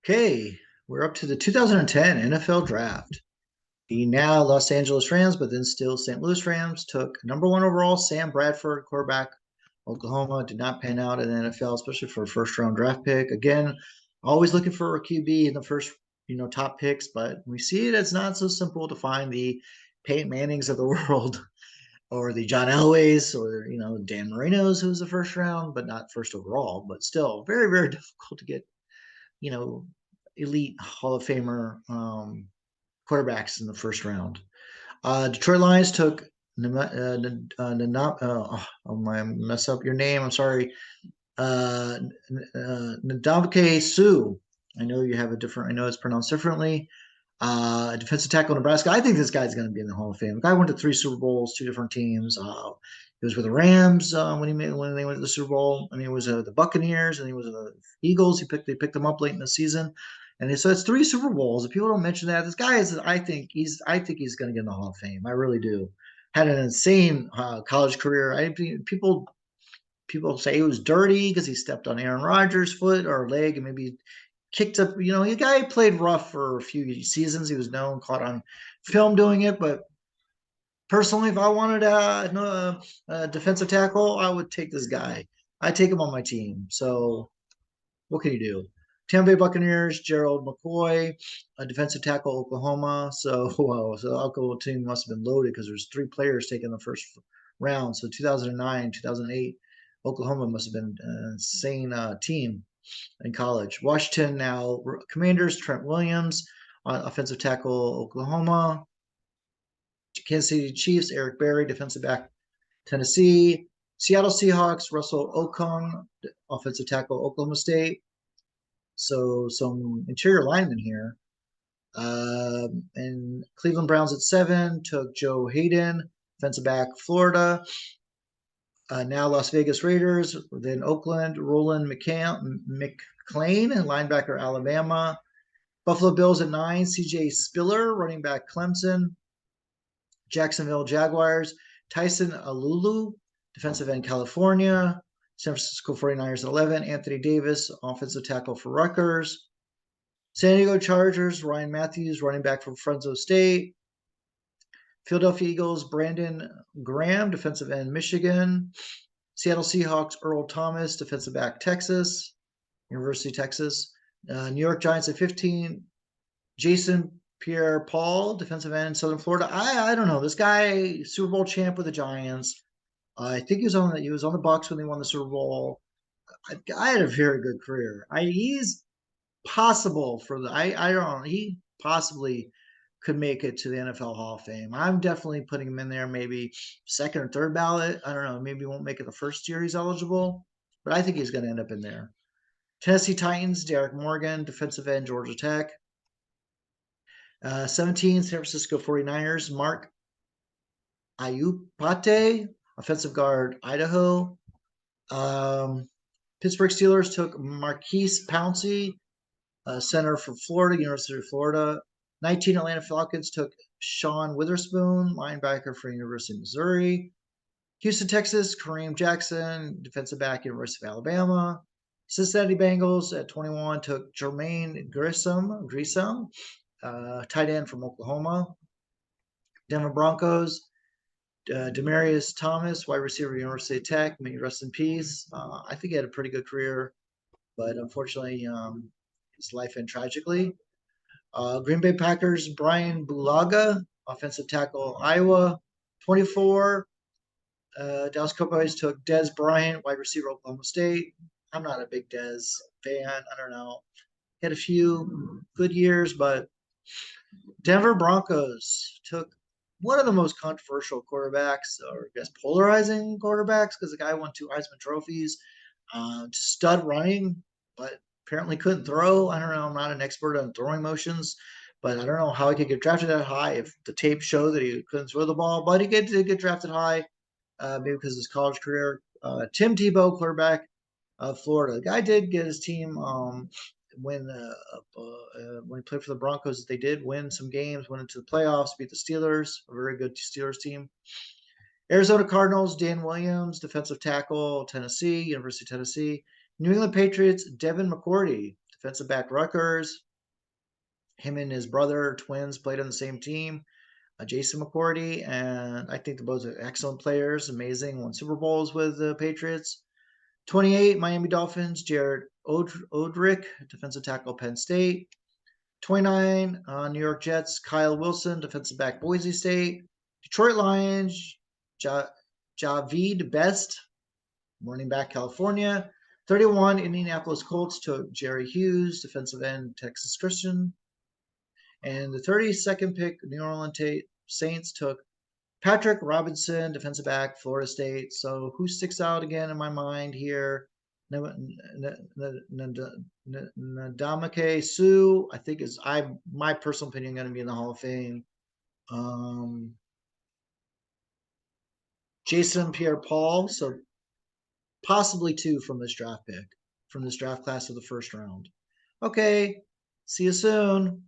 Okay, we're up to the 2010 NFL Draft. The now Los Angeles Rams, but then still St. Louis Rams, took number one overall Sam Bradford, quarterback, Oklahoma. Did not pan out in the NFL, especially for a first round draft pick. Again, always looking for a QB in the first, top picks, but we see it it's not so simple to find the Peyton Mannings of the world or the John Elways or Dan Marino's who was the first round, but not first overall. But still, very very difficult to get you know, elite Hall of Famer quarterbacks in the first round. Detroit Lions took I mess up your name. I'm sorry. Uh, Ndamukong Suh. I know you have a different. I know it's pronounced differently. Defensive tackle Nebraska. I think this guy's going to be in the Hall of Fame. The guy went to 3 Super Bowls, 2 different teams. He was with the Rams when they went to the Super Bowl. I mean, it was the Buccaneers, and he was the Eagles. They picked him up late in the season, and so it's 3 Super Bowls. If people don't mention that, this guy is. I think he's going to get in the Hall of Fame. I really do. Had an insane college career. People say he was dirty because he stepped on Aaron Rodgers' foot or leg, and maybe kicked up. The guy played rough for a few seasons. He was known, caught on film doing it. But personally, if I wanted a defensive tackle, I would take this guy. I take him on my team. So what can you do? Tampa Bay Buccaneers, Gerald McCoy, a defensive tackle, Oklahoma. So, well, so the Oklahoma team must have been loaded because there's 3 players taken the first round. So 2009, 2008, Oklahoma must have been an insane team in college. Washington now Commanders, Trent Williams, offensive tackle, Oklahoma. Kansas City Chiefs, Eric Berry, defensive back, Tennessee. Seattle Seahawks, Russell Okung, offensive tackle, Oklahoma State. So some interior linemen here. And Cleveland Browns at 7 took Joe Hayden, defensive back, Florida. Now Las Vegas Raiders, then Oakland, Roland McClain, linebacker, Alabama. Buffalo Bills at 9, CJ Spiller, running back, Clemson. Jacksonville Jaguars, Tyson Alulu, defensive end, California. San Francisco 49ers at 11, Anthony Davis, offensive tackle for Rutgers. San Diego Chargers, Ryan Matthews, running back from Fresno State. Philadelphia Eagles, Brandon Graham, defensive end, Michigan. Seattle Seahawks, Earl Thomas, defensive back, Texas, University of Texas. New York Giants at 15, Jason Pierre-Paul, defensive end, Southern Florida. I don't know. This guy, Super Bowl champ with the Giants. I think he was on the Bucks when they won the Super Bowl. I had a very good career. He's possible for the. I don't know. He possibly could make it to the NFL Hall of Fame. I'm definitely putting him in there, maybe second or third ballot. I don't know. Maybe he won't make it the first year he's eligible, but I think he's going to end up in there. Tennessee Titans, Derek Morgan, defensive end, Georgia Tech. 17, San Francisco 49ers, Mark Ayupate, offensive guard, Idaho. Pittsburgh Steelers took Marquise Pouncey, center for Florida, University of Florida. 19, Atlanta Falcons took Sean Witherspoon, linebacker for University of Missouri. Houston, Texas, Kareem Jackson, defensive back, University of Alabama. Cincinnati Bengals at 21 took Jermaine Grissom, tight end from Oklahoma. Denver Broncos, Demarius Thomas, wide receiver, University of Tech. May rest in peace. I think he had a pretty good career, but unfortunately, his life ended tragically. Green Bay Packers, Brian Bulaga, offensive tackle, Iowa. 24, Dallas Cowboys took Dez Bryant, wide receiver, Oklahoma State. I'm not a big Dez fan. I don't know. He had a few good years, but Denver Broncos took one of the most controversial quarterbacks, or I guess polarizing quarterbacks, because the guy won 2 Heisman trophies, stud running, but apparently couldn't throw. I don't know. I'm not an expert on throwing motions, but I don't know how he could get drafted that high if the tape showed that he couldn't throw the ball. But he did get drafted high, maybe because of his college career. Tim Tebow, quarterback of Florida. The guy did get his team when he played for the Broncos. They did win some games, went into the playoffs, beat the Steelers, a very good Steelers team. Arizona Cardinals, Dan Williams, defensive tackle, University of Tennessee. New England Patriots, Devin McCourty, defensive back, Rutgers. Him and his brother, twins, played on the same team. Jason McCourty, and I think they're both excellent players, amazing, won Super Bowls with the Patriots. 28, Miami Dolphins, Jared Odrick, defensive tackle, Penn State. 29, New York Jets, Kyle Wilson, defensive back, Boise State. Detroit Lions, Javid Best, running back, California. 31, Indianapolis Colts took Jerry Hughes, defensive end, Texas Christian. And the 32nd pick, New Orleans Saints took Patrick Robinson, defensive back, Florida State. So who sticks out again in my mind here? Ndamukong Suh, I think is my personal opinion going to be in the Hall of Fame. Jason Pierre-Paul, so possibly 2 from this draft pick, from this draft class of the first round. Okay, see you soon.